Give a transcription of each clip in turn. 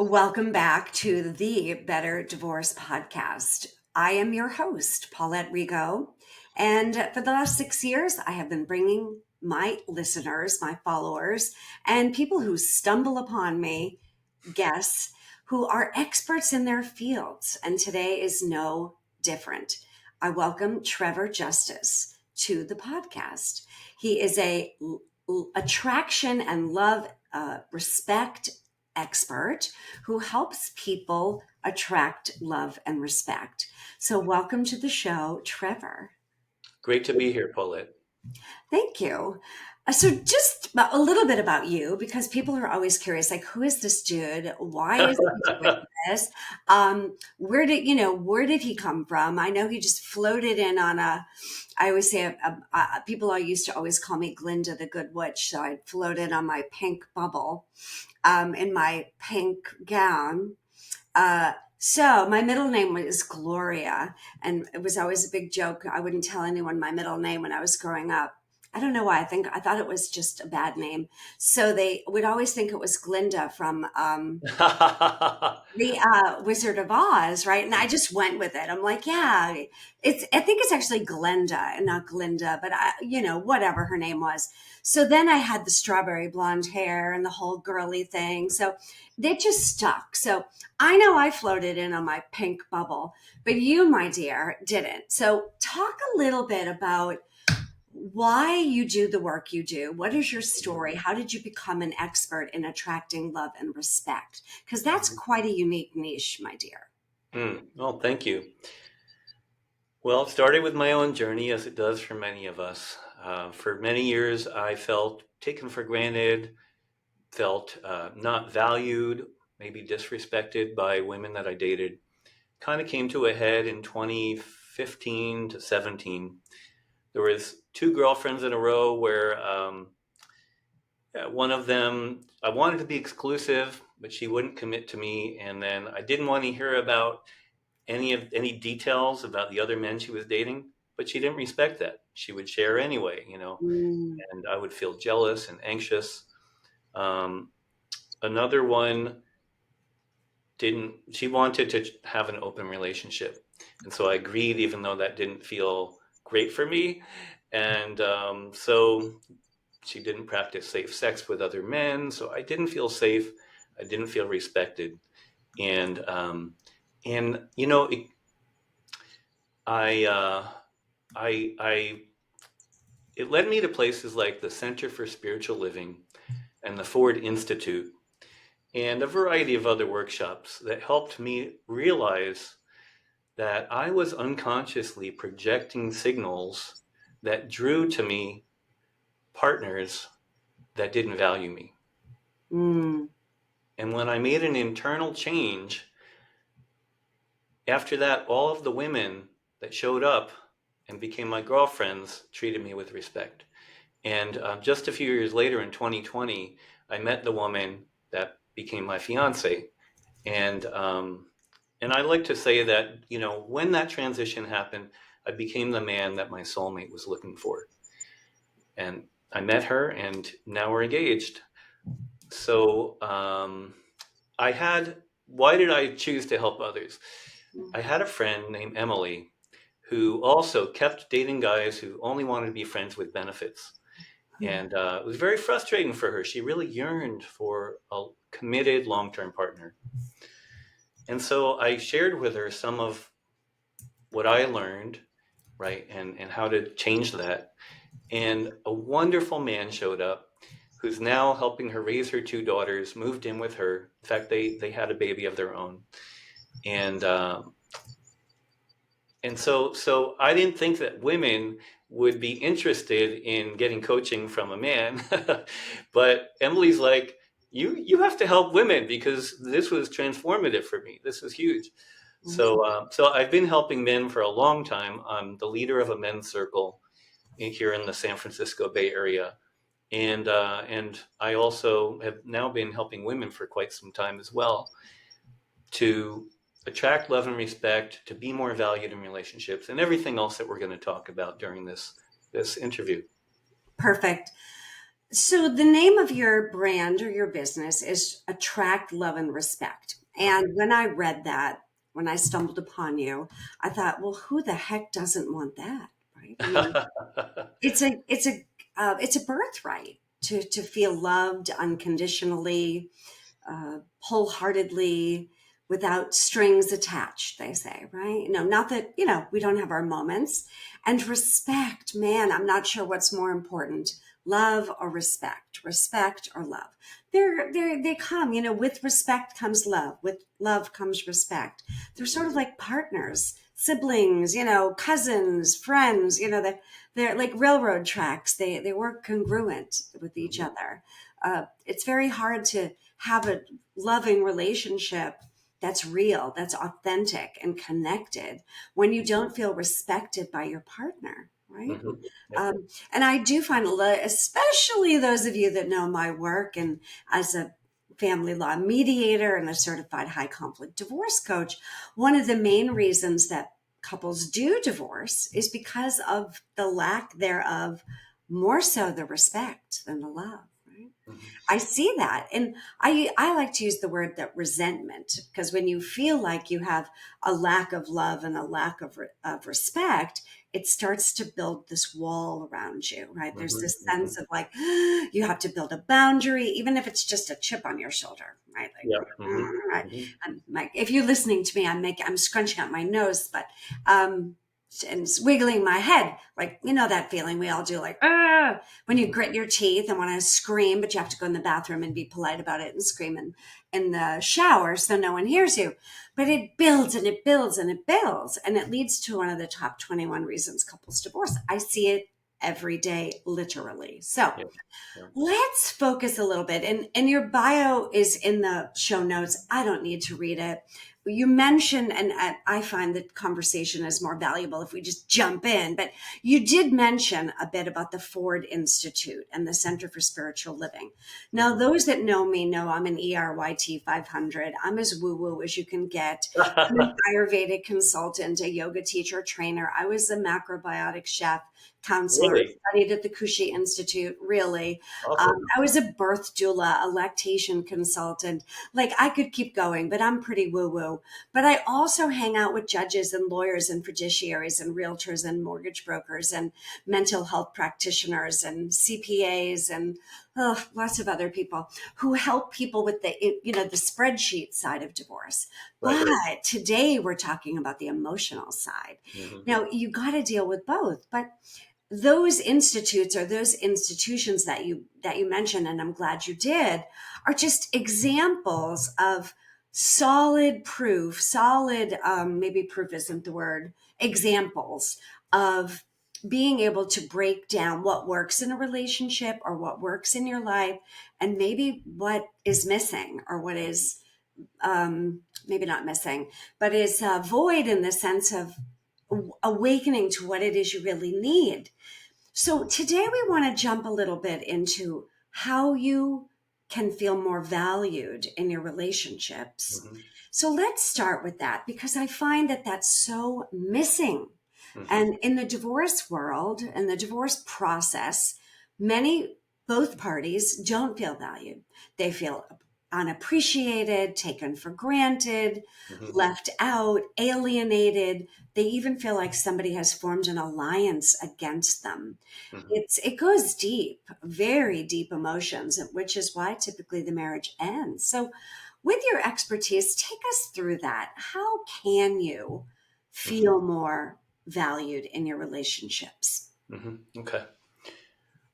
Welcome back to the Better Divorce Podcast. I am your host, Paulette Rigo. And for the last 6 years, I have been bringing my listeners, my followers, and people who stumble upon me, guests, who are experts in their fields. And today is no different. I welcome Trevor Justice to the podcast. He is a attraction and love, respect expert who helps people attract love and respect. So, welcome to the show, Trevor. Great to be here, Paulette. Thank you. So, just a little bit about you, because people are always curious, like, who is this dude? Why is he doing this? Where did he come from? I know he just floated in on I always say, people are used to always call me Glinda the Good Witch. So I floated on my pink bubble in my pink gown. So my middle name is Gloria, and it was always a big joke. I wouldn't tell anyone my middle name when I was growing up. I don't know why. I thought it was just a bad name. So they would always think it was Glinda from the Wizard of Oz, right? And I just went with it. I'm like, yeah, I think it's actually Glenda and not Glinda, but whatever her name was. So then I had the strawberry blonde hair and the whole girly thing. So they just stuck. So I know I floated in on my pink bubble, but you, my dear, didn't. So talk a little bit about why you do the work you do. What is your story? How did you become an expert in attracting love and respect? Because that's quite a unique niche, my dear. Well, thank you. Well, it started with my own journey, as it does for many of us. For many years, I felt taken for granted, felt not valued, maybe disrespected by women that I dated. Kind of came to a head in 2015 to 17. There was two girlfriends in a row where one of them, I wanted to be exclusive, but she wouldn't commit to me. And then I didn't want to hear about any details about the other men she was dating, but she didn't respect that. She would share anyway, Mm. and I would feel jealous and anxious. Um, Another one didn't, she wanted to have an open relationship. And so I agreed, even though that didn't feel great for me. And so she didn't practice safe sex with other men. So I didn't feel safe. I didn't feel respected. And, um, and I, uh, I, it led me to places like the Center for Spiritual Living and the Ford Institute and a variety of other workshops that helped me realize that I was unconsciously projecting signals that drew to me partners that didn't value me. Mm. And when I made an internal change, after that, all of the women that showed up and became my girlfriends treated me with respect. And just a few years later in 2020, I met the woman that became my fiance. And and I like to say that, when that transition happened, I became the man that my soulmate was looking for. And I met her, and now we're engaged. So why did I choose to help others? I had a friend named Emily who also kept dating guys who only wanted to be friends with benefits. And it was very frustrating for her. She really yearned for a committed long-term partner. And so I shared with her some of what I learned, right, and how to change that. And a wonderful man showed up who's now helping her raise her two daughters, moved in with her. In fact, they had a baby of their own. And so I didn't think that women would be interested in getting coaching from a man. But Emily's like, you have to help women because this was transformative for me. This was huge. So I've been helping men for a long time. I'm the leader of a men's circle here in the San Francisco Bay Area. And I also have now been helping women for quite some time as well to attract love and respect, to be more valued in relationships, and everything else that we're going to talk about during this interview. Perfect. So the name of your brand or your business is Attract, Love, and Respect. Uh-huh. And when I read that, when I stumbled upon you, I thought, well, who the heck doesn't want that, right? I mean, it's a birthright to feel loved unconditionally, wholeheartedly, without strings attached, they say, right? No, not that, we don't have our moments. And respect, man, I'm not sure what's more important, love or respect or love. They come, with respect comes love, with love comes respect. They're sort of like partners, siblings, cousins, friends, they're like railroad tracks. They work congruent with each Mhm. other. It's very hard to have a loving relationship that's real, that's authentic and connected when you don't feel respected by your partner, right? Mhm. Yep. And I do find, especially those of you that know my work and as a family law mediator and a certified high conflict divorce coach, one of the main reasons that couples do divorce is because of the lack thereof, more so the respect than the love, right? Mhm. I see that. And I like to use the word that resentment, because when you feel like you have a lack of love and a lack of respect, it starts to build this wall around you, right? There's Mhm. this Mhm. sense of like, you have to build a boundary, even if it's just a chip on your shoulder, right? Like, Yep. Mhm. right. Mhm. If you're listening to me, I'm scrunching up my nose, but, um, and wiggling my head, like, that feeling we all do, like, when you Mhm. grit your teeth and want to scream, but you have to go in the bathroom and be polite about it and scream in the shower so no one hears you. But it builds and it builds and it builds. And it leads to one of the top 21 reasons couples divorce. I see it every day, literally. So Yep. Yep. let's focus a little bit. And your bio is in the show notes. I don't need to read it. You mentioned, and I find that conversation is more valuable if we just jump in, but you did mention a bit about the Ford Institute and the Center for Spiritual Living. Now, Mhm. those that know me know I'm an ERYT 500. I'm as woo woo as you can get. I'm an Ayurvedic consultant, a yoga teacher, trainer. I was a macrobiotic chef, counselor, Really studied at the Kushi Institute, really. awesome. I was a birth doula, a lactation consultant. Like I could keep going, but I'm pretty woo woo. But I also hang out with judges and lawyers and fiduciaries and realtors and mortgage brokers and mental health practitioners and CPAs and lots of other people who help people with the spreadsheet side of divorce. Right. But today we're talking about the emotional side. Mhm. Now you got to deal with both, but those institutes or those institutions that you mentioned, and I'm glad you did, are just examples of solid proof, solid, maybe proof isn't the word, examples of being able to break down what works in a relationship or what works in your life, and maybe what is missing or what is, maybe not missing, but is void in the sense of awakening to what it is you really need. So today we want to jump a little bit into how you can feel more valued in your relationships. Mhm. So let's start with that because I find that that's so missing. Mhm. And in the divorce world and the divorce process, both parties don't feel valued. They feel unappreciated, taken for granted, Mhm. left out, alienated. They even feel like somebody has formed an alliance against them. Mhm. It goes deep, very deep emotions, which is why typically the marriage ends. So, with your expertise, take us through that. How can you Mhm. feel more valued in your relationships? Mhm. Okay.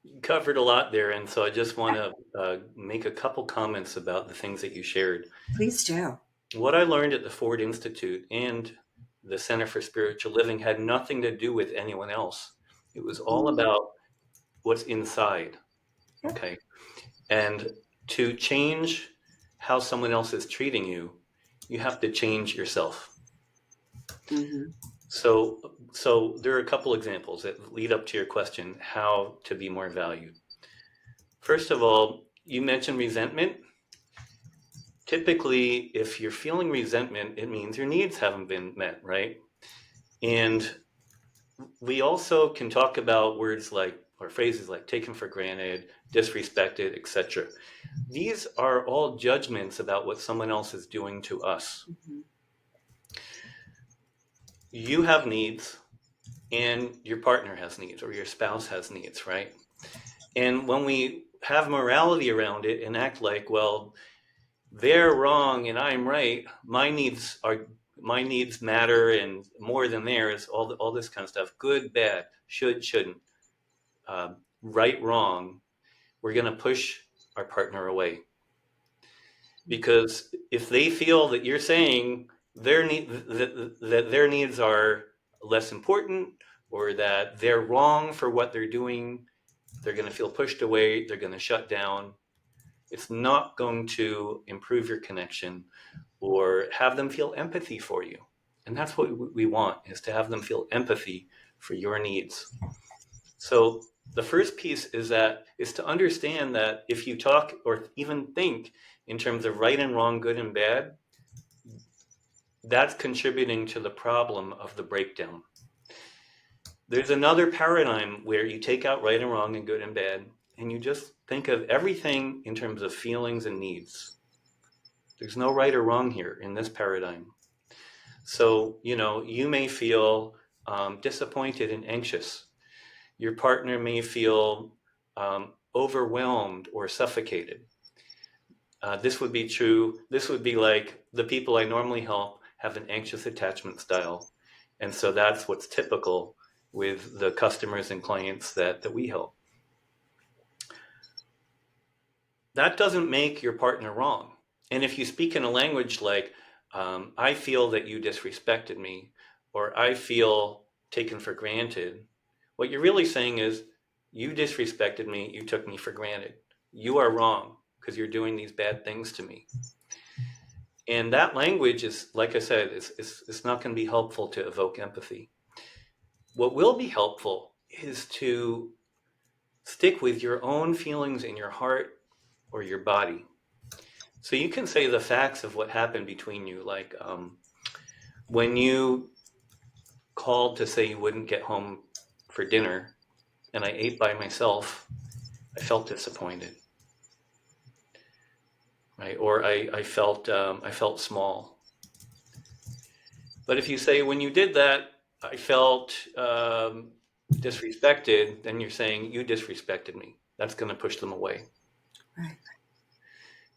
You covered a lot there, and so I just want to make a couple comments about the things that you shared. Please do. What I learned at the Ford Institute and the Center for Spiritual Living had nothing to do with anyone else. It was all Mm. about what's inside. Yep. Okay. And to change how someone else is treating you, you have to change yourself. Hmm. So there are a couple examples that lead up to your question, how to be more valued. First of all, you mentioned resentment. Typically, if you're feeling resentment, it means your needs haven't been met, right? And we also can talk about words like, or phrases like taken for granted, disrespected, etc. These are all judgments about what someone else is doing to us. Mhm. You have needs, and your partner has needs, or your spouse has needs, right? And when we have morality around it and act like, well, they're wrong and I'm right, my needs matter and more than theirs, all this kind of stuff, good, bad, should, shouldn't, right, wrong, we're going to push our partner away. Because if they feel that you're saying that their needs are less important, or that they're wrong for what they're doing, they're going to feel pushed away, they're going to shut down. It's not going to improve your connection or have them feel empathy for you. And that's what we want, is to have them feel empathy for your needs. So the first piece is to understand that if you talk or even think in terms of right and wrong, good and bad, that's contributing to the problem of the breakdown. There's another paradigm where you take out right and wrong and good and bad, and you just think of everything in terms of feelings and needs. There's no right or wrong here in this paradigm. So, you may feel disappointed and anxious. Your partner may feel overwhelmed or suffocated. This would be true. This would be like the people I normally help have an anxious attachment style. And so that's what's typical with the customers and clients that we help. That doesn't make your partner wrong. And if you speak in a language like, I feel that you disrespected me, or I feel taken for granted, what you're really saying is, you disrespected me, you took me for granted. You are wrong because you're doing these bad things to me. And that language is, like I said, it's not going to be helpful to evoke empathy. What will be helpful is to stick with your own feelings in your heart or your body. So you can say the facts of what happened between you, like when you called to say you wouldn't get home for dinner and I ate by myself, I felt disappointed, right? Or I felt small. But if you say when you did that, I felt disrespected, then you're saying you disrespected me. That's going to push them away. Right.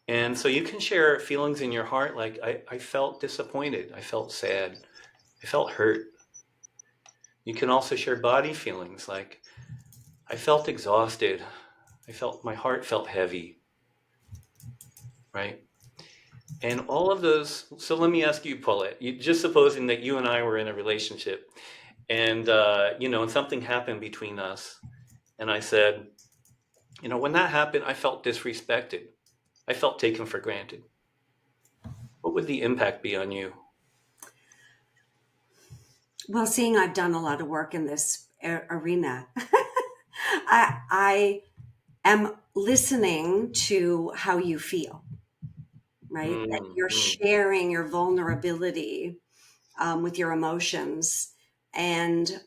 And so you can share feelings in your heart, like I felt disappointed, I felt sad, I felt hurt. You can also share body feelings, like I felt exhausted, my heart felt heavy, right? And all of those. So let me ask you, Paulette, just supposing that you and I were in a relationship, and and something happened between us, and I said, when that happened, I felt disrespected, I felt taken for granted. What would the impact be on you? Well, seeing I've done a lot of work in this arena, I am listening to how you feel, right? That you're Mm-hmm. sharing your vulnerability with your emotions and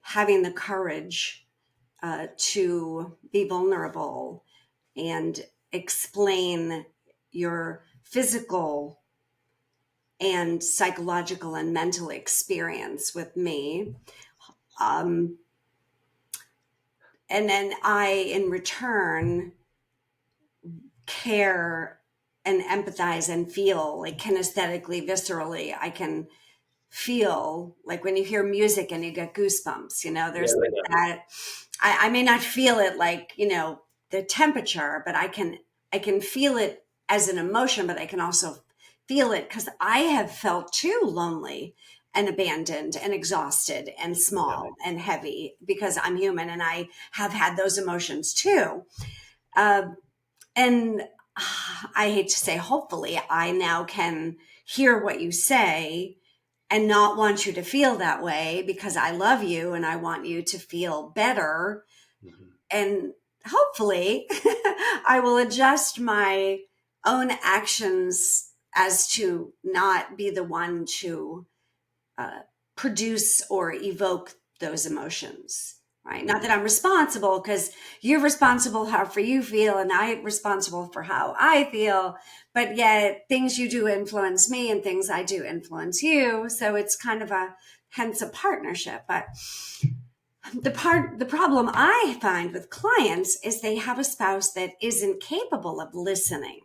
having the courage to be vulnerable and explain your physical and psychological and mental experience with me. Um, and then I, in return, care and empathize and feel like kinesthetically, viscerally. I can feel like when you hear music and you get goosebumps, Yeah, there's like yeah. that. I may not feel it like, the temperature, but I can feel it as an emotion, but I can also feel it because I have felt too lonely and abandoned and exhausted and Yeah. small and heavy because I'm human and I have had those emotions too. Um, and I hate to say, hopefully, I now can hear what you say and not want you to feel that way because I love you and I want you to feel better. Mm-hmm. And hopefully, I will adjust my own actions as to not be the one to uh, produce or evoke those emotions. right? Not that I'm responsible, because you're responsible how for you feel and I'm responsible for how I feel, but yet things you do influence me and things I do influence you. So it's kind of hence a partnership. But the problem I find with clients is they have a spouse that isn't capable of listening.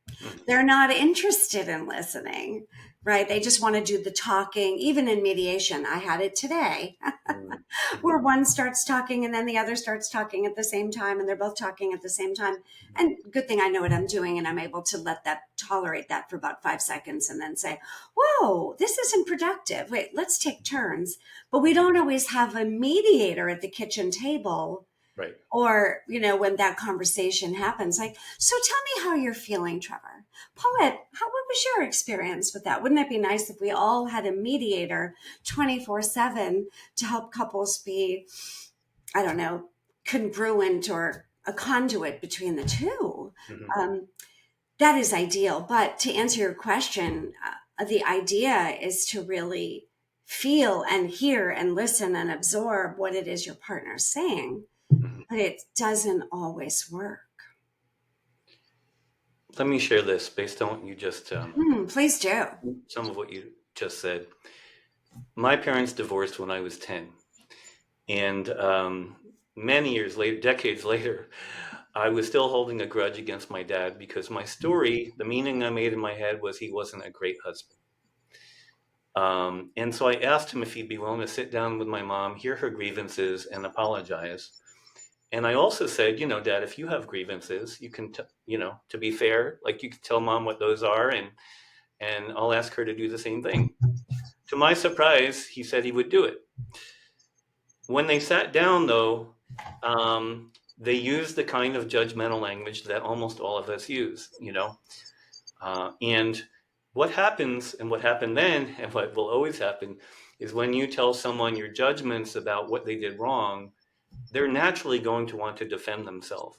Mhm. They're not interested in listening, right? They just want to do the talking. Even in mediation, I had it today Mhm. where one starts talking and then the other starts talking at the same time, and they're both talking at the same time. And good thing I know what I'm doing, and I'm able to tolerate that for about 5 seconds and then say, whoa, this isn't productive. Wait, let's take turns. But we don't always have a mediator at the kitchen table, Right. or when that conversation happens, like, so tell me how you're feeling, Trevor. Paulette, what was your experience with that? Wouldn't it be nice if we all had a mediator 24/7 to help couples be, I don't know, congruent or a conduit between the two? Mhm. That is ideal. But to answer your question, the idea is to really feel and hear and listen and absorb what it is your partner's saying, Mhm. but it doesn't always work. Let me share this based on what you just, Please do. some of what you just said. My parents divorced when I was 10. And many years later, decades later, I was still holding a grudge against my dad because my story, the meaning I made in my head was he wasn't a great husband. And so I asked him if he'd be willing to sit down with my mom, hear her grievances, and apologize. And I also said, Dad, if you have grievances, you can, to be fair, like you could tell mom what those are, and I'll ask her to do the same thing. To my surprise, he said he would do it. When they sat down, though, they used the kind of judgmental language that almost all of us use. And what happens, and what happened then, and what will always happen, is when you tell someone your judgments about what they did wrong, they're naturally going to want to defend themselves.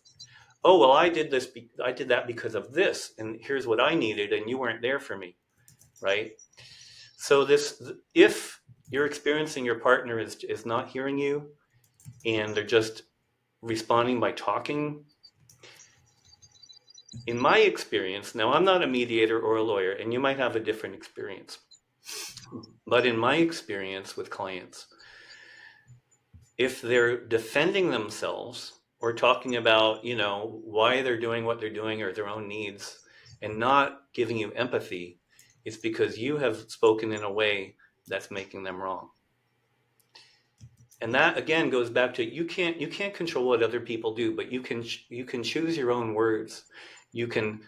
Oh, well, I did that because of this, and here's what I needed, and you weren't there for me, right? So if you're experiencing your partner is not hearing you, and they're just responding by talking, in my experience, now I'm not a mediator or a lawyer, and you might have a different experience, but in my experience with clients, if they're defending themselves or talking about, why they're doing what they're doing or their own needs and not giving you empathy, it's because you have spoken in a way that's making them wrong. And that again goes back to you can't control what other people do, but you can choose your own words. You can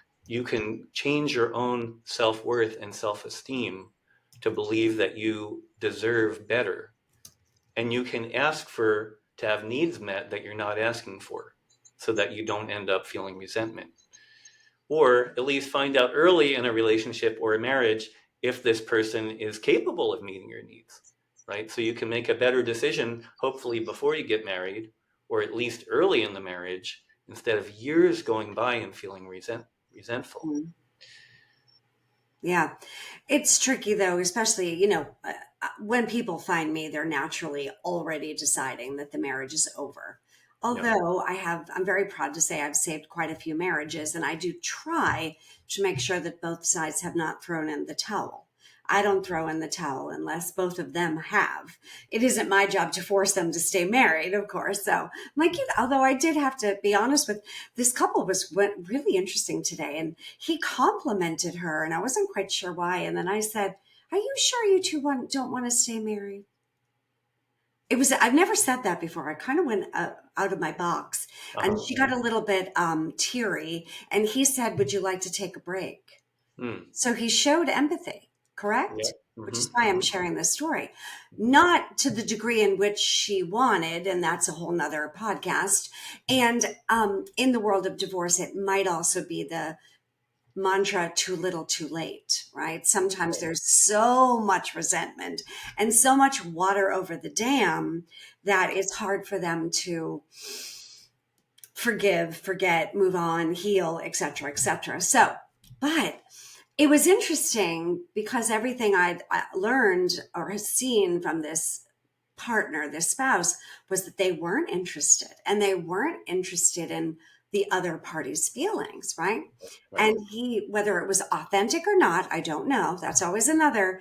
change your own self-worth and self-esteem to believe that you deserve better, and you can ask for to have needs met that you're not asking for, so that you don't end up feeling resentment, or at least find out early in a relationship or a marriage if this person is capable of meeting your needs, right? So you can make a better decision, hopefully before you get married, or at least early in the marriage, instead of years going by and feeling resentful. Mm. Yeah. It's tricky though, especially, when people find me, they're naturally already deciding that the marriage is over. Yeah. Although I'm very proud to say I've saved quite a few marriages, and I do try to make sure that both sides have not thrown in the towel. I don't throw in the towel unless both of them have. It isn't my job to force them to stay married, of course. So, like, although I did have to be honest with this couple, went really interesting today, and he complimented her, and I wasn't quite sure why. And then I said, "Are you sure you two don't want to stay married?" I've never said that before. I kind of went out of my box, and Uh-huh. she got a little bit teary, and he said, "Would you like to take a break?" Mm. So he showed empathy, Yeah. correct? Which is why I'm Hmm. sharing this story. Not to the degree in which she wanted, and that's a whole nother podcast. And in the world of divorce, it might also be the mantra, too little, too late, right? Sometimes there's so much resentment and so much water over the dam that it's hard for them to forgive, forget, move on, heal, etc., etc. So, but it was interesting because everything I learned or has seen from this partner, the spouse, was that they weren't interested, and they weren't interested in the other party's feelings, right? Right. And he, whether it was authentic or not, I don't know. That's always another.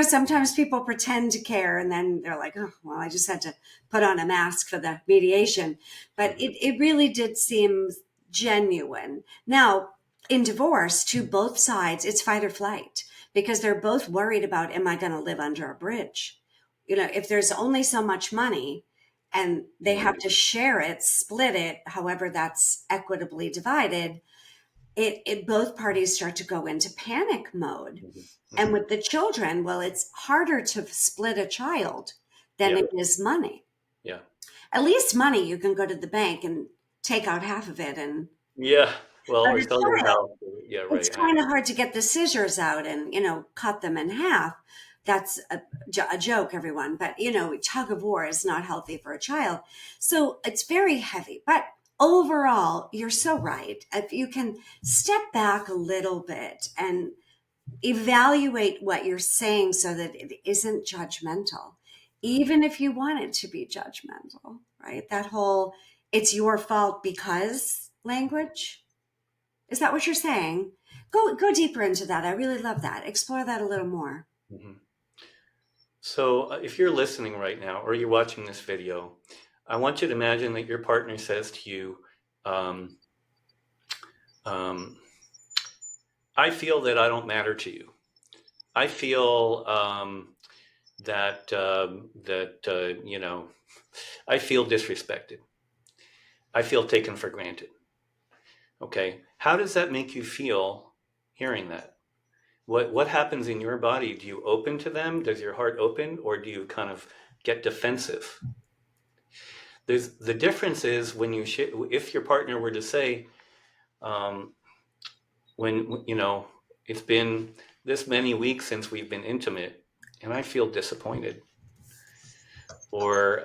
Sometimes people pretend to care and then they're like, oh, well, I just had to put on a mask for the mediation. But Mm-hmm. it really did seem genuine. Now, in divorce, to both sides, it's fight or flight because they're both worried about, am I going to live under a bridge? If there's only so much money and they have to share it, split it, however that's equitably divided, it both parties start to go into panic mode. Mm-hmm. And Mm-hmm. with the children, well, it's harder to split a child than Yeah. it is money. Yeah. At least money, you can go to the bank and take out half of it. Yeah. Well, But or a sell your child, house. Yeah. it's Right. kind of hard to get the scissors out and, cut them in half. That's a joke, everyone. But, tug of war is not healthy for a child. So it's very heavy. But overall, you're so right. If you can step back a little bit and evaluate what you're saying so that it isn't judgmental, even if you want it to be judgmental, right? That whole it's your fault because language. Is that what you're saying? Go deeper into that. I really love that. Explore that a little more. Mm-hmm. So if you're listening right now or you're watching this video, I want you to imagine that your partner says to you, um, um, I feel that I don't matter to you. I feel that I feel disrespected. I feel taken for granted. Okay, how does that make you feel hearing that? What happens in your body? Do you open to them? Does your heart open, or do you kind of get defensive? There's the difference is when if your partner were to say, um, when it's been this many weeks since we've been intimate, and I feel disappointed, or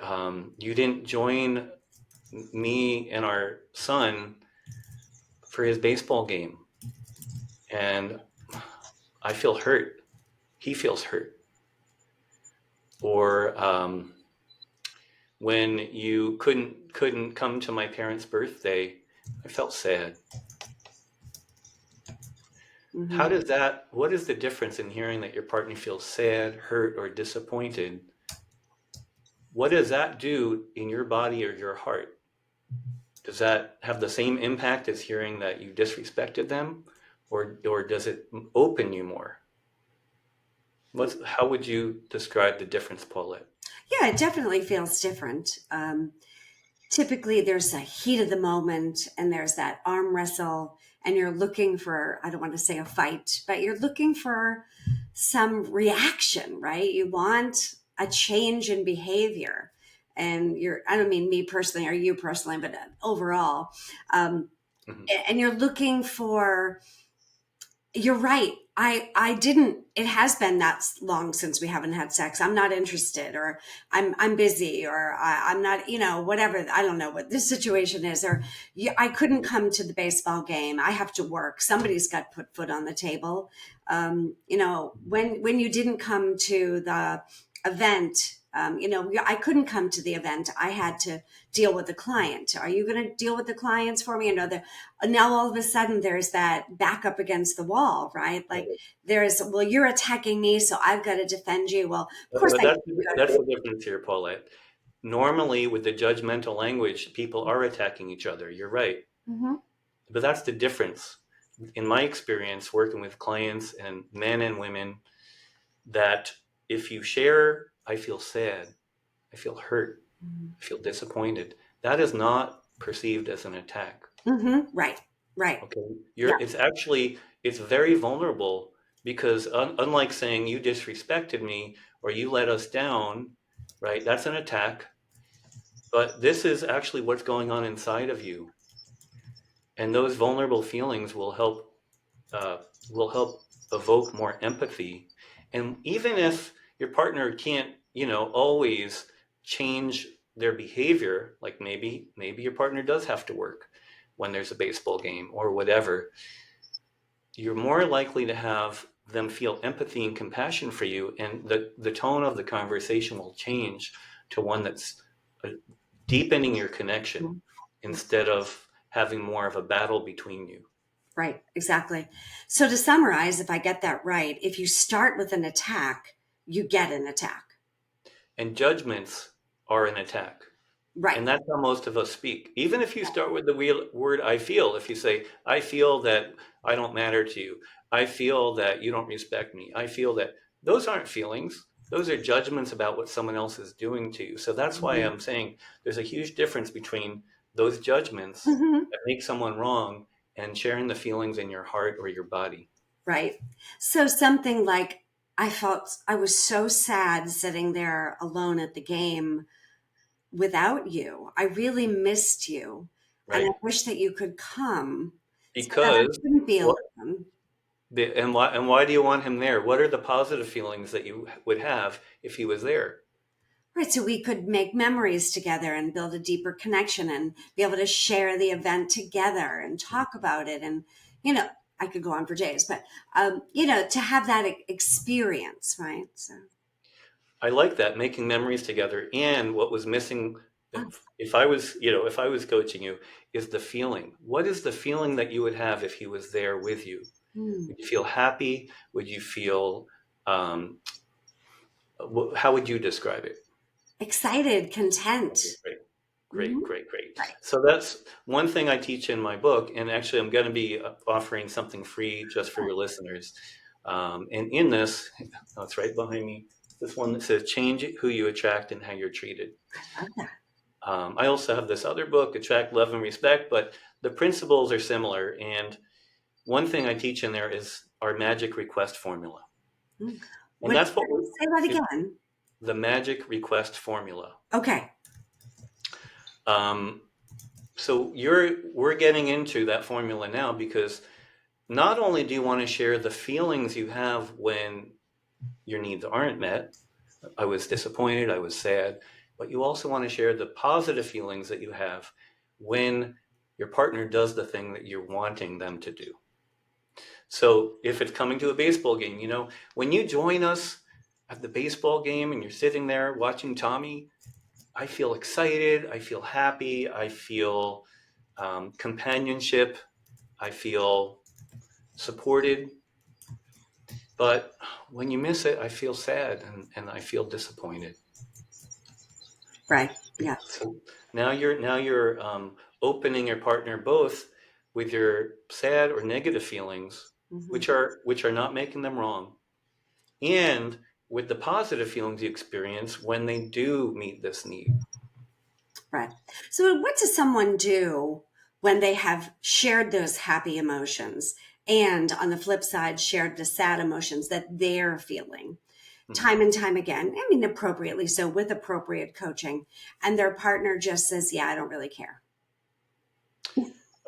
you didn't join me and our son for his baseball game, and I feel hurt. He feels hurt. Or when you couldn't come to my parents' birthday, I felt sad. Hmm. What is the difference in hearing that your partner feels sad, hurt, or disappointed? What does that do in your body or your heart? Does that have the same impact as hearing that you disrespected them, or does it open you more? How would you describe the difference, Paulette? Yeah, it definitely feels different. Typically, there's a heat of the moment and there's that arm wrestle, and you're looking for, I don't want to say a fight, but you're looking for some reaction, right? You want a change in behavior. And I don't mean me personally or you personally, but overall. Um, Mm-hmm. and you're looking for, you're right. I didn't, it has been that long since we haven't had sex. I'm not interested, or I'm busy, or I'm not, whatever. I don't know what this situation is, or I couldn't come to the baseball game. I have to work. Somebody's got to put food on the table. When you didn't come to the event, I couldn't come to the event. I had to deal with the client. Are you going to deal with the clients for me? Now all of a sudden there's that back up against the wall, right? Like well, you're attacking me, so I've got to defend you. Well, of course But I that's the difference here, Paulette. Normally, with the judgmental language, people are attacking each other. You're right. Mhm. But that's the difference. In my experience working with clients and men and women, that if you share, I feel sad, I feel hurt, I feel disappointed, that is not perceived as an attack. Right, right. Okay. Yeah. It's very vulnerable because unlike saying you disrespected me or you let us down, right? That's an attack. But this is actually what's going on inside of you. And those vulnerable feelings uh, will help evoke more empathy. And even if your partner can't, always change their behavior, like maybe your partner does have to work when there's a baseball game or whatever, you're more likely to have them feel empathy and compassion for you, and the tone of the conversation will change to one that's deepening your connection Mhm. instead of having more of a battle between you. Right, exactly. So to summarize, if I get that right, if you start with an attack, you get an attack. And judgments are an attack. Right. And that's how most of us speak. Even if you start with the word I feel, if you say, I feel that I don't matter to you, I feel that you don't respect me, I feel that, those aren't feelings. Those are judgments about what someone else is doing to you. So that's why Mhm. I'm saying there's a huge difference between those judgments Mhm. that make someone wrong and sharing the feelings in your heart or your body. Right. So something like, I felt I was so sad sitting there alone at the game without you. I really missed you. And I Right? wish that you could come so that I Because couldn't be what alone. and why do you want him there? What are the positive feelings that you would have if he was there? Right. So we could make memories together and build a deeper connection and be able to share the event together and talk about it. And, you know, I could go on for days, but, to have that experience, right? So, I like that, making memories together. And what was missing, oh, if I was coaching you, is the feeling. What is the feeling that you would have if he was there with you? hmm, Would you feel happy? Would you feel, um, how would you describe it? excited, content. Okay, great, great, Hmm. great, great. Right. So that's one thing I teach in my book. And actually, I'm going to be offering something free just for your listeners. And in this, oh, it's right behind me, this one that says, change who you attract and how you're treated. I love that. I also have this other book, Attract, Love, and Respect, but the principles are similar. And one thing I teach in there is our magic request formula. Mm. And What, that's what say that it's again. the magic request formula. Okay. Um, so we're getting into that formula now because not only do you want to share the feelings you have when your needs aren't met, I was disappointed, I was sad, but you also want to share the positive feelings that you have when your partner does the thing that you're wanting them to do. So if it's coming to a baseball game, when you join us at the baseball game and you're sitting there watching Tommy, I feel excited, I feel happy, I feel companionship, I feel supported. But when you miss it, I feel sad and I feel disappointed. Right. Yeah. So now you're opening your partner both with your sad or negative feelings, Hmm. which are not making them wrong, and with the positive feelings you experience when they do meet this need. Right. So, what does someone do when they have shared those happy emotions and on the flip side, shared the sad emotions that they're feeling Mhm. time and time again? I mean, appropriately so with appropriate coaching, and their partner just says, yeah, I don't really care.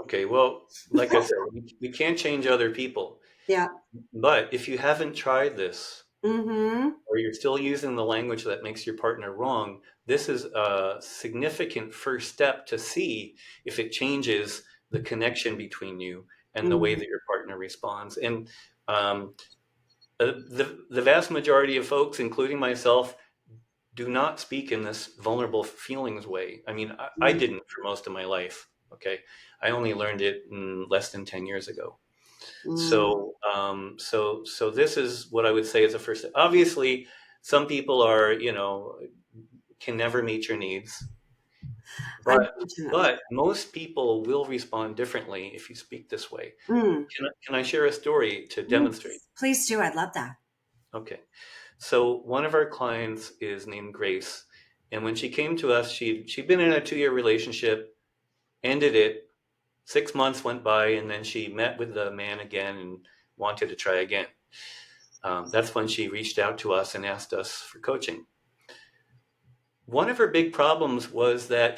Okay, well, like I said, we can't change other people, Yeah. but if you haven't tried this, Mm-hmm. or you're still using the language that makes your partner wrong, this is a significant first step to see if it changes the connection between you and the way Mm-hmm. that your partner responds. And um, the vast majority of folks, including myself, do not speak in this vulnerable feelings way. I mean, I didn't for most of my life. Okay, I only learned it less than 10 years ago. Mm-hmm. So this is what I would say is a first step. Obviously, some people can never meet your needs, but Unfortunately. but most people will respond differently if you speak this way. Mm. Can I share a story to demonstrate? Yes. Please do. I'd love that. Okay. So one of our clients is named Grace, and when she came to us, she'd been in a 2-year relationship, ended it. 6 months went by, and then she met with the man again and wanted to try again. That's when she reached out to us and asked us for coaching. One of her big problems was that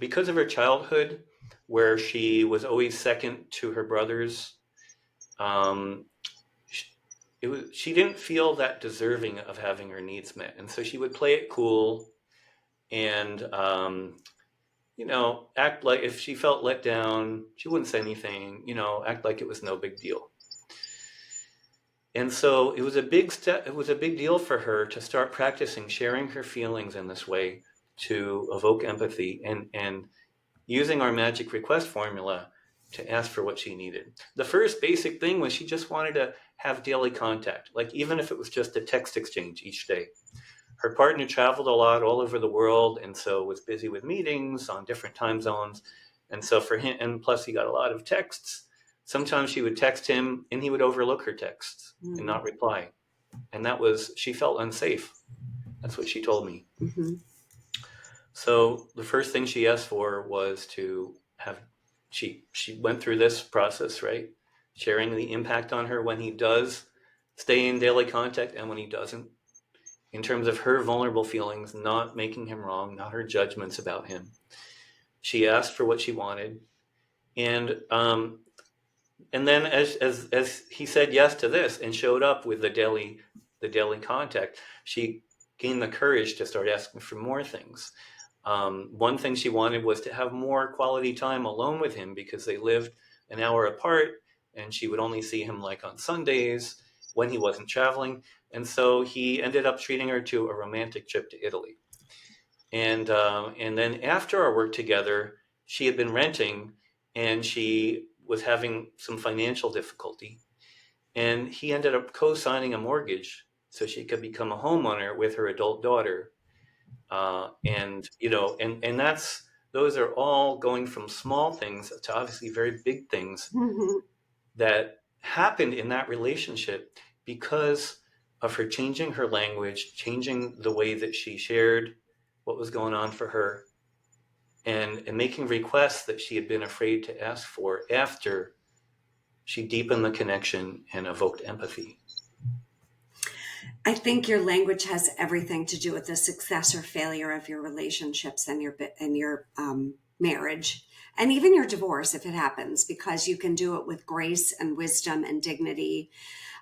because of her childhood, where she was always second to her brothers, um, she, she didn't feel that deserving of having her needs met. And so she would play it cool and, act like if she felt let down, she wouldn't say anything, act like it was no big deal. And so it was a big step. It was a big deal for her to start practicing sharing her feelings in this way to evoke empathy and using our magic request formula to ask for what she needed. The first basic thing was she just wanted to have daily contact, like even if it was just a text exchange each day. Her partner traveled a lot all over the world and so was busy with meetings on different time zones. And so for him, and plus he got a lot of texts. Sometimes she would text him and he would overlook her texts and not reply. And she felt unsafe. That's what she told me. Mm-hmm. So the first thing she asked for was to have, she went through this process, right? Sharing the impact on her when he does stay in daily contact and when he doesn't, in terms of her vulnerable feelings, not making him wrong, not her judgments about him. She asked for what she wanted. And then as he said yes to this and showed up with the daily contact, she gained the courage to start asking for more things. One thing she wanted was to have more quality time alone with him because they lived an hour apart and she would only see him like on Sundays when he wasn't traveling. And so he ended up treating her to a romantic trip to Italy. And then after our work together, she had been renting and she was having some financial difficulty. And he ended up co-signing a mortgage so she could become a homeowner with her adult daughter. And those are all going from small things to obviously very big things Mm-hmm. that happened in that relationship because of her changing her language, changing the way that she shared what was going on for her, and making requests that she had been afraid to ask for after she deepened the connection and evoked empathy. I think your language has everything to do with the success or failure of your relationships and your marriage, and even your divorce if it happens, because you can do it with grace and wisdom and dignity,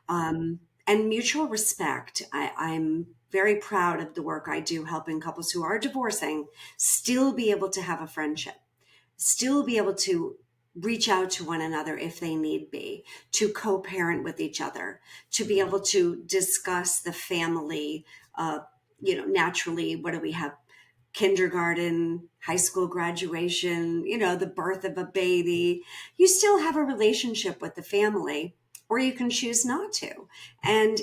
and mutual respect. I'm very proud of the work I do helping couples who are divorcing still be able to have a friendship, still be able to reach out to one another if they need be, to co-parent with each other, to be able to discuss the family. Naturally, what do we have? Kindergarten, high school graduation, the birth of a baby. You still have a relationship with the family, or you can choose not to. And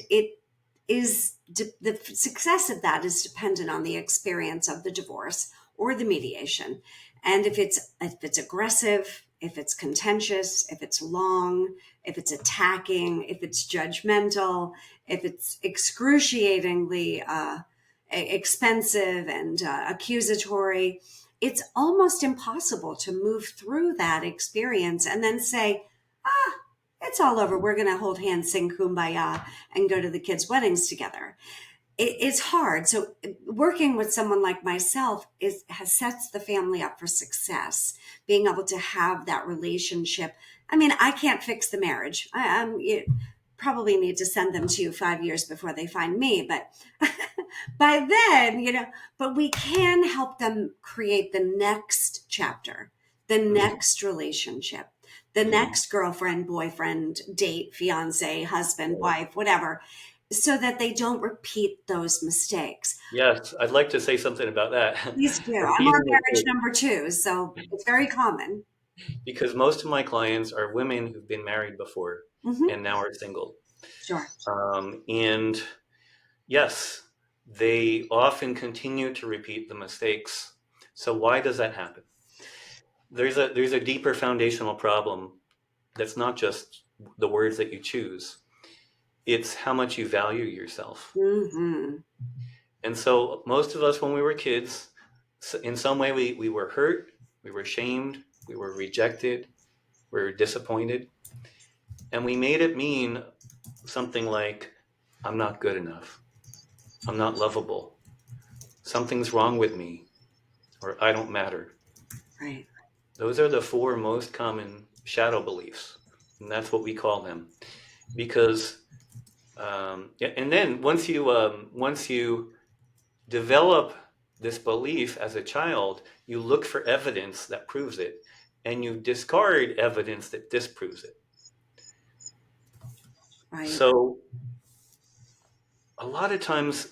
the success of that is dependent on the experience of the divorce or the mediation. And if it's aggressive, if it's contentious, if it's long, if it's attacking, if it's judgmental, if it's excruciatingly expensive and accusatory, it's almost impossible to move through that experience and then say, it's all over. We're going to hold hands, sing kumbaya, and go to the kids' weddings together. It's hard. So working with someone like myself sets the family up for success, being able to have that relationship. I mean, I can't fix the marriage. You probably need to send them to you 5 years before they find me, but by then, but we can help them create the next chapter, the next relationship, the next girlfriend, boyfriend, date, fiance, husband, wife, whatever, so that they don't repeat those mistakes. Yes, I'd like to say something about that. Please do. I'm on Repeating marriage mistakes, number 2, so it's very common. because most of my clients are women who've been married before Hmm. and now are single. Sure. And yes, they often continue to repeat the mistakes. So why does that happen? There's a deeper foundational problem that's not just the words that you choose. It's how much you value yourself. Hmm. And so most of us, when we were kids, in some way we were hurt, we were shamed, we were rejected, we were disappointed. And we made it mean something like, I'm not good enough. I'm not lovable. Something's wrong with me, or I don't matter. Right. Those are the 4 most common shadow beliefs. And that's what we call them. Because, and then once you develop this belief as a child, you look for evidence that proves it, and you discard evidence that disproves it. Right. So a lot of times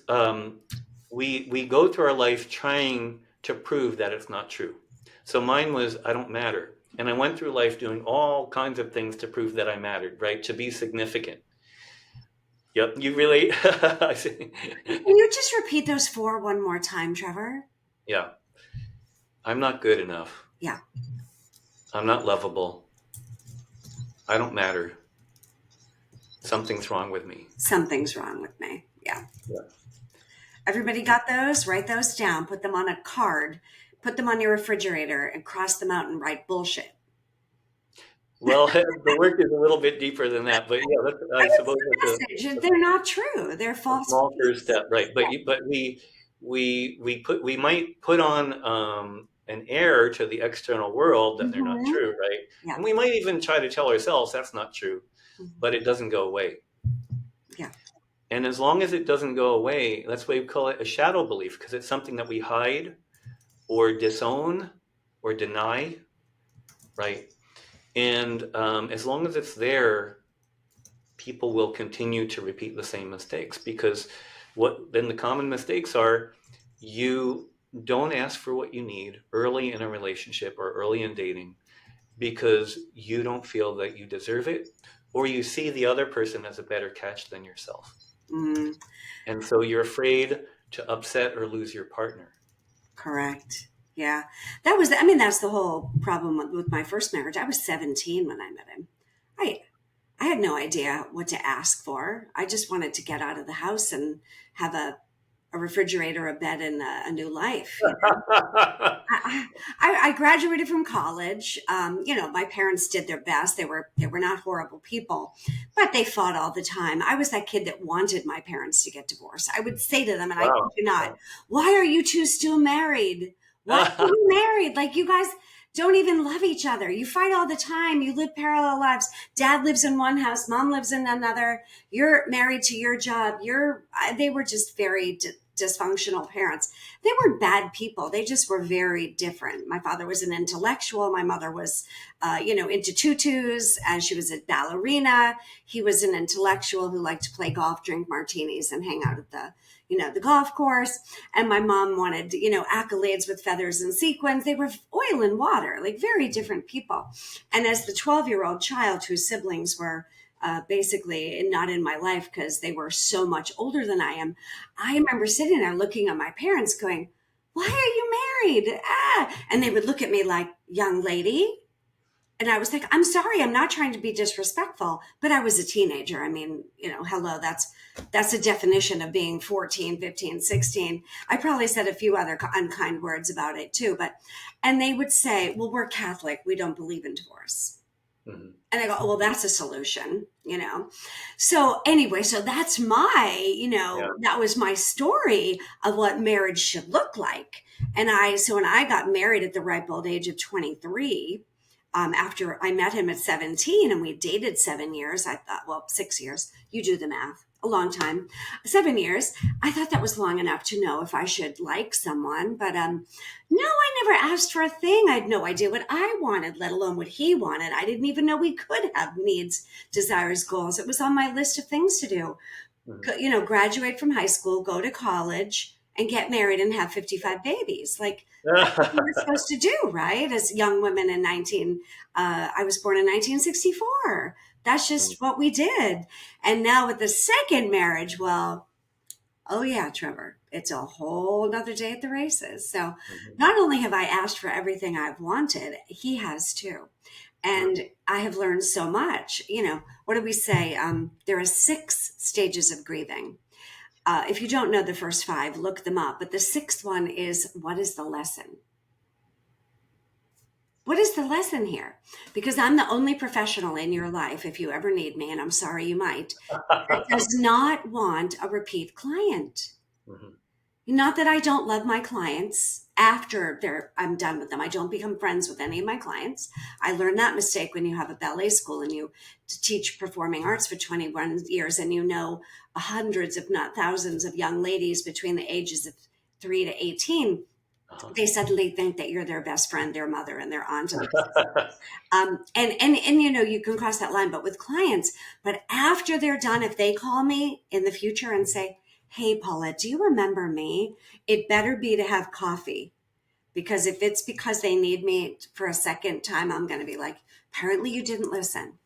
we go through our life trying to prove that it's not true. So mine was, I don't matter. And I went through life doing all kinds of things to prove that I mattered, right? To be significant. Yep, you really, I see. Can you just repeat those four one more time, Trevor? Yeah, I'm not good enough. Yeah. I'm not lovable. I don't matter. Something's wrong with me. Something's wrong with me. Yeah. Yeah. Everybody got those? Write those down. Put them on a card. Put them on your refrigerator and cross them out and write bullshit. Well, the work is a little bit deeper than that, but yeah, I But it's suppose the that's message. They're not true. They're a false small first beliefs. step, right? But we might put on an air to the external world that they're not Mm-hmm. true, right? Yeah. And we might even try to tell ourselves that's not true, Mm-hmm. but it doesn't go away. Yeah. And as long as it doesn't go away, that's why we call it a shadow belief, because it's something that we hide or disown or deny, right? And as long as it's there, people will continue to repeat the same mistakes, because what then the common mistakes are, you don't ask for what you need early in a relationship or early in dating because you don't feel that you deserve it, or you see the other person as a better catch than yourself. Mm, And so you're afraid to upset or lose your partner. correct. Yeah. That's the whole problem with my first marriage. I was 17 when I met him. I, I had no idea what to ask for. I just wanted to get out of the house and have a refrigerator, a bed, and a new life. I, I graduated from college. My parents did their best. They were not horrible people, but they fought all the time. I was that kid that wanted my parents to get divorced. I would say to them, and I kid Wow. you not, "Why are you two still married? Why are you married? Like you guys don't even love each other. You fight all the time. You live parallel lives. Dad lives in one house, mom lives in another. You're married to your job. They were just very dysfunctional parents. They weren't bad people. They just were very different. My father was an intellectual. My mother was, into tutus, and she was a ballerina. He was an intellectual who liked to play golf, drink martinis, and hang out at the golf course. And my mom wanted, accolades with feathers and sequins. They were oil and water, like very different people. And as the 12-year-old child whose siblings were basically not in my life because they were so much older than I am, I remember sitting there looking at my parents going, "Why are you married?" And they would look at me like, "Young lady." And I was like, "I'm sorry, I'm not trying to be disrespectful," but I was a teenager. I mean, hello, that's a definition of being 14, 15, 16. I probably said a few other unkind words about it too, and they would say, "Well, we're Catholic. We don't believe in divorce." Mhm. And I go, "Oh, well, that's a solution. So anyway, so that's Yeah. that was my story of what marriage should look like. So when I got married at the ripe old age of 23, after I met him at 17 and we dated 7 years, I thought, well, 6 years, you do the math, a long time, 7 years. I thought that was long enough to know if I should like someone. But no, I never asked for a thing. I had no idea what I wanted, let alone what he wanted. I didn't even know we could have needs, desires, goals. It was on my list of things to do. Mhm. Graduate from high school, go to college, and get married and have 55 babies. Like, that's what we're supposed to do, right? As young women I was born in 1964. That's just what we did. And now with the second marriage, well, oh yeah, Trevor, it's a whole nother day at the races. So Mhm. not only have I asked for everything I've wanted, he has too. Right. And I have learned so much. What do we say? There are 6 stages of grieving. If you don't know the first 5, look them up. But the sixth one is, what is the lesson? What is the lesson here? Because I'm the only professional in your life, if you ever need me, and I'm sorry you might, that does not want a repeat client. Mhm. Not that I don't love my clients after I'm done with them. I don't become friends with any of my clients. I learned that mistake when you have a ballet school and you teach performing arts for 21 years and hundreds, if not thousands, of young ladies between the ages of 3 to 18. Uh-huh. They suddenly think that you're their best friend, their mother, and their aunt, and and you can cross that line, but with clients. But after they're done, if they call me in the future and say, "Hey, Paulette, do you remember me?" It better be to have coffee, because if it's because they need me for a second time, I'm going to be like, apparently you didn't listen.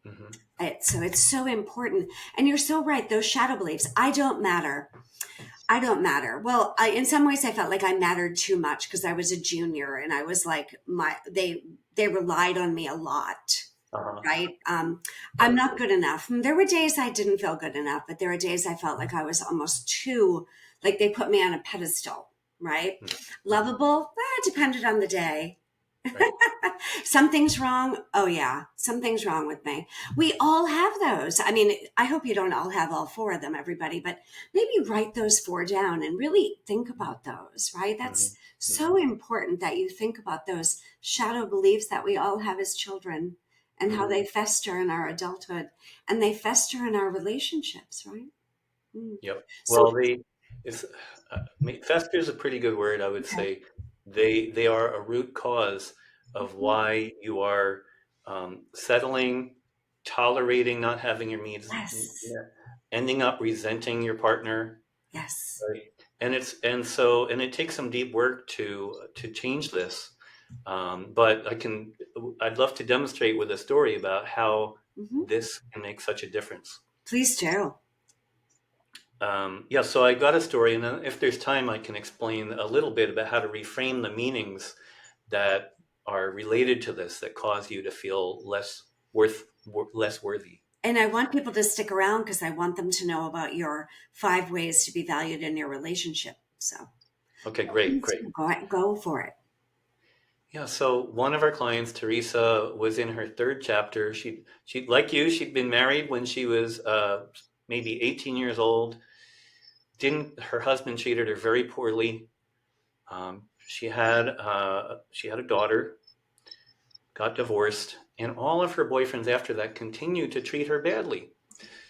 Hmm. So it's so important, and you're so right. Those shadow beliefs, I don't matter. I don't matter. Well, in some ways, I felt like I mattered too much because I was a junior, and I was like they relied on me a lot, Uh-huh. right? I'm Right. not good enough. And there were days I didn't feel good enough, but there were days I felt like I was almost too, like they put me on a pedestal, right? Mm-hmm. Lovable, depended on the day. Right. Something's wrong. Oh, yeah, something's wrong with me. We all have those. I mean, I hope you don't all have all four of them, everybody, but maybe write those four down and really think about those, right? Hmm. That's Hmm. so important that you think about those shadow beliefs that we all have as children and how Hmm. they fester in our adulthood and they fester in our relationships, right? Mm. Yep. So, Well, it's fester is a pretty good word, I would okay. say. They are a root cause of Mhm. why you are settling, tolerating not having your needs Yes. met, ending up resenting your partner, Yes. right? And it takes some deep work to change this. But I'd love to demonstrate with a story about how Hmm. this can make such a difference. Please do. Yeah, so I got a story, and then if there's time, I can explain a little bit about how to reframe the meanings that are related to this that cause you to feel less worthy. And I want people to stick around because I want them to know about your 5 ways to be valued in your relationship. So Okay, great, please great. do. Go for it. Yeah, so one of our clients, Teresa, was in her third chapter. She like you, she'd been married when she was maybe 18 years old. Didn't Her husband treated her very poorly. She had a daughter, got divorced, and all of her boyfriends after that continued to treat her badly.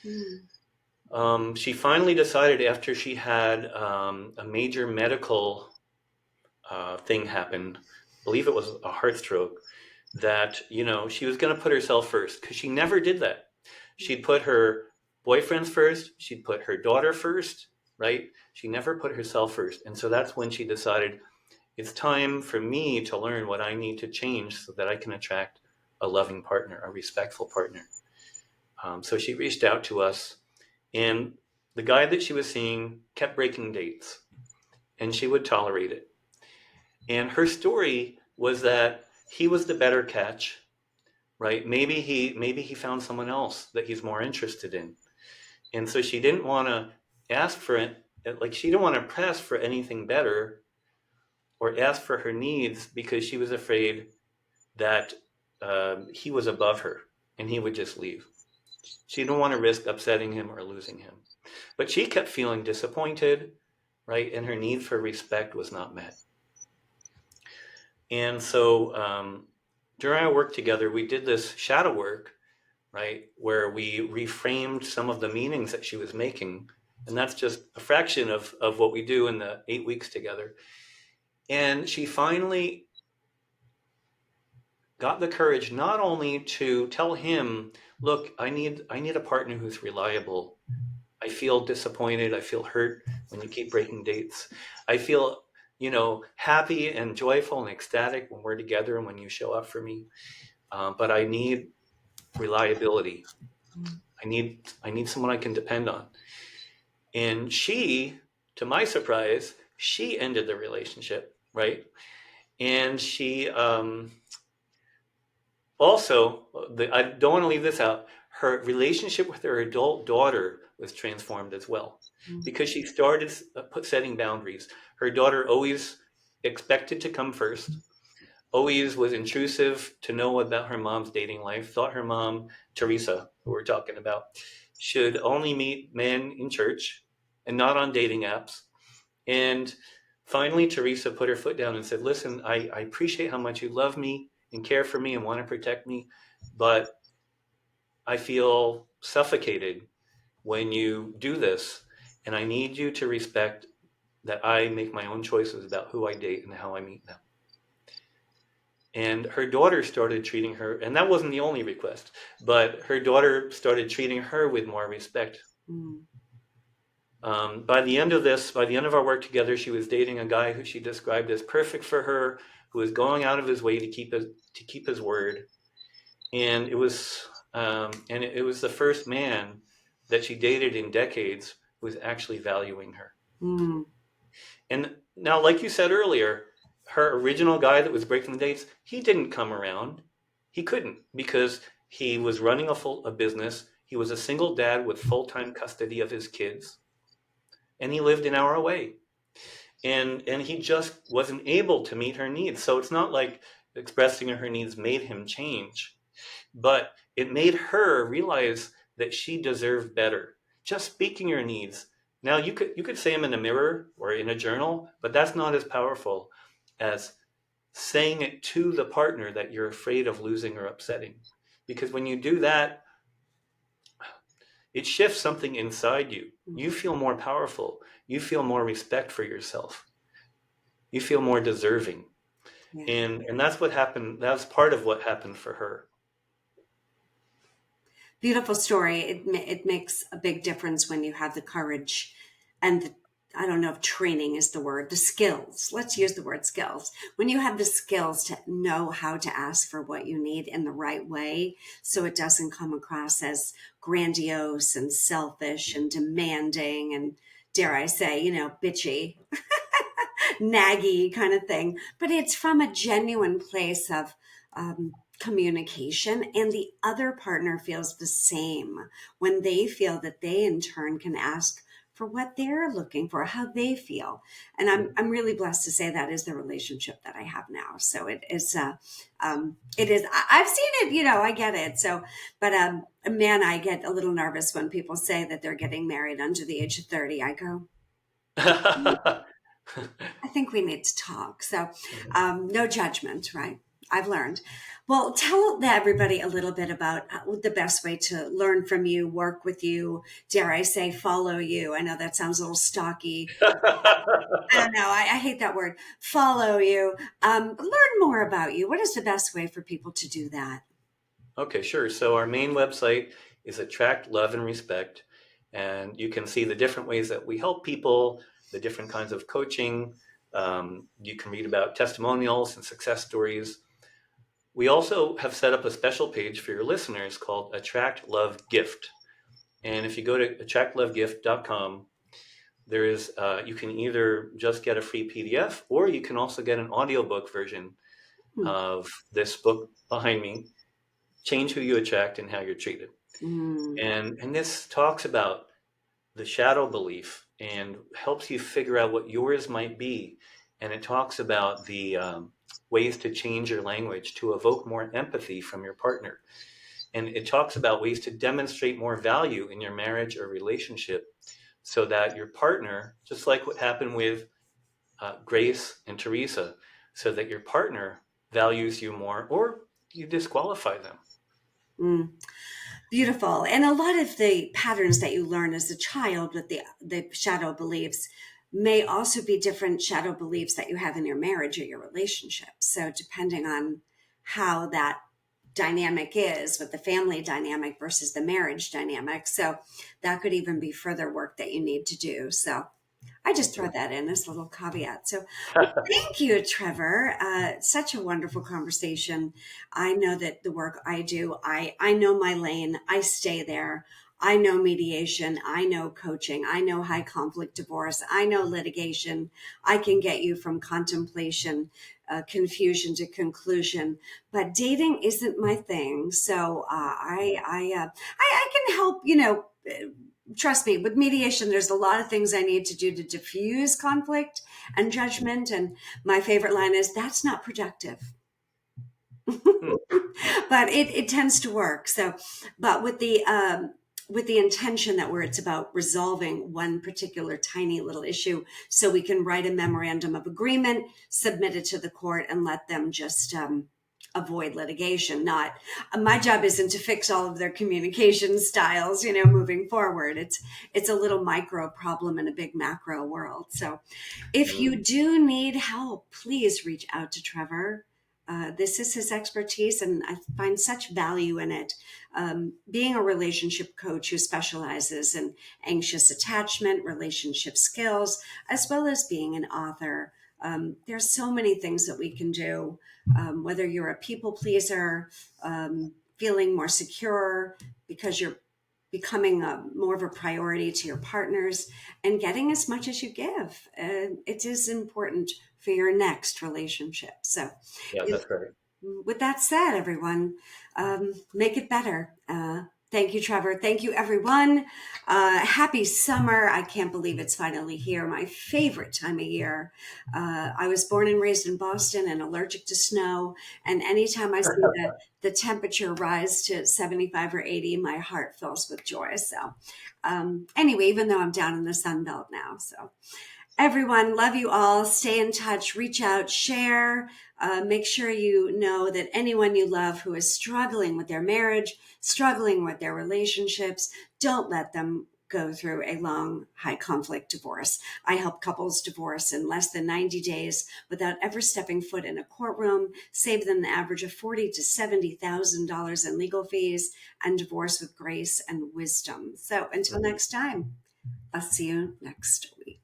Mm, She finally decided after she had a major medical thing happen, I believe it was a heart stroke, that she was going to put herself first because she never did that. She'd put her boyfriends first. She'd put her daughter first, right? She never put herself first, and so that's when she decided it's time for me to learn what I need to change so that I can attract a loving partner, a respectful partner. So she reached out to us, and the guy that she was seeing kept breaking dates, and she would tolerate it. And her story was that he was the better catch, right? Maybe he found someone else that he's more interested in, and so she didn't want to ask for it. Like she didn't want to press for anything better or ask for her needs because she was afraid that he was above her and he would just leave. She didn't want to risk upsetting him or losing him. But she kept feeling disappointed, right? And her need for respect was not met. And so during our work together, we did this shadow work, right? Where we reframed some of the meanings that she was making. And that's just a fraction of what we do in the 8 weeks together. And she finally got the courage not only to tell him, look, I need a partner who's reliable. I feel disappointed. I feel hurt when you keep breaking dates. I feel, happy and joyful and ecstatic when we're together and when you show up for me. But I need reliability. I need someone I can depend on. And she, to my surprise, she ended the relationship, right? And she also, I don't want to leave this out. Her relationship with her adult daughter was transformed as well mm, because she started setting boundaries. Her daughter always expected to come first, always was intrusive to know about her mom's dating life, thought her mom, Teresa, who we're talking about, should only meet men in church and not on dating apps. And finally, Teresa put her foot down and said, listen, I appreciate how much you love me and care for me and want to protect me, but I feel suffocated when you do this. And I need you to respect that I make my own choices about who I date and how I meet them. And her daughter started treating her, and that wasn't the only request, but her daughter started treating her with more respect. Mm. By the end of our work together, she was dating a guy who she described as perfect for her, who was going out of his way to keep his word. And it was the first man that she dated in decades who was actually valuing her. Mm. And now, like you said earlier, her original guy that was breaking the dates, he didn't come around. He couldn't because he was running a business. He was a single dad with full-time custody of his kids, and he lived an hour away. And he just wasn't able to meet her needs. So it's not like expressing her needs made him change, but it made her realize that she deserved better. Just speaking your needs. Now you could say them in a mirror or in a journal, but that's not as powerful as saying it to the partner that you're afraid of losing or upsetting. Because when you do that, it shifts something inside you. You feel more powerful. You feel more respect for yourself. You feel more deserving. Yeah. And that's what happened. That's part of what happened for her. Beautiful story. It makes a big difference when you have the courage and I don't know if training is the word, the skills. Let's use the word skills. When you have the skills to know how to ask for what you need in the right way, so it doesn't come across as grandiose and selfish and demanding and, dare I say, bitchy, naggy kind of thing. But it's from a genuine place of communication, and the other partner feels the same when they feel that they in turn can ask for what they're looking for, how they feel. And I'm really blessed to say that is the relationship that I have now. So it is I've seen it, I get it. So but man, I get a little nervous when people say that they're getting married under the age of 30. I go, I think we need to talk. So no judgment, right? I've learned. Well, tell everybody a little bit about the best way to learn from you, work with you, dare I say, follow you. I know that sounds a little stocky. I don't know. I hate that word. Follow you. Learn more about you. What is the best way for people to do that? Okay, sure. So our main website is Attract, Love, and Respect. And you can see the different ways that we help people, the different kinds of coaching. You can read about testimonials and success stories. We also have set up a special page for your listeners called Attract, Love, Gift. And if you go to attractlovegift.com, there is you can either just get a free PDF or you can also get an audiobook version Hmm. of this book behind me, Change Who You Attract and How You're Treated. Mm. And this talks about the shadow belief and helps you figure out what yours might be. And it talks about the ways to change your language to evoke more empathy from your partner. And it talks about ways to demonstrate more value in your marriage or relationship so that your partner, just like what happened with Grace and Teresa, so that your partner values you more or you disqualify them. Mm. Beautiful. And a lot of the patterns that you learn as a child with the shadow beliefs may also be different shadow beliefs that you have in your marriage or your relationship. So depending on how that dynamic is with the family dynamic versus the marriage dynamic. So that could even be further work that you need to do. So I just throw that in as a little caveat. So, well, thank you, Trevor. Such a wonderful conversation. I know that the work I do, I know my lane. I stay there. I know mediation. I know coaching. I know high conflict divorce. I know litigation. I can get you from contemplation, confusion to conclusion. But dating isn't my thing. So I can help. Trust me, with mediation, there's a lot of things I need to do to diffuse conflict and judgment. And my favorite line is, that's not productive. Hmm. But it tends to work. So, but with the intention that where it's about resolving one particular tiny little issue, so we can write a memorandum of agreement, submit it to the court, and let them just avoid litigation. Not my job isn't to fix all of their communication styles, moving forward. It's a little micro problem in a big macro world. So if you do need help, please reach out to Trevor. This is his expertise, and I find such value in it. Being a relationship coach who specializes in anxious attachment, relationship skills, as well as being an author, there's so many things that we can do. Whether you're a people pleaser, feeling more secure because you're becoming more of a priority to your partners, and getting as much as you give. It is important for your next relationship. So, Yeah, that's right. with that said, everyone, make it better. Thank you, Trevor. Thank you, everyone. Happy summer. I can't believe it's finally here. My favorite time of year. I was born and raised in Boston and allergic to snow. And anytime I see the temperature rise to 75 or 80, my heart fills with joy. So anyway, even though I'm down in the Sun Belt now. So everyone, love you all. Stay in touch, reach out, share. Make sure you know that anyone you love who is struggling with their marriage, struggling with their relationships, don't let them go through a long, high conflict divorce. I help couples divorce in less than 90 days without ever stepping foot in a courtroom, save them the average of $40,000 to $70,000 in legal fees, and divorce with grace and wisdom. So until next time, I'll see you next week.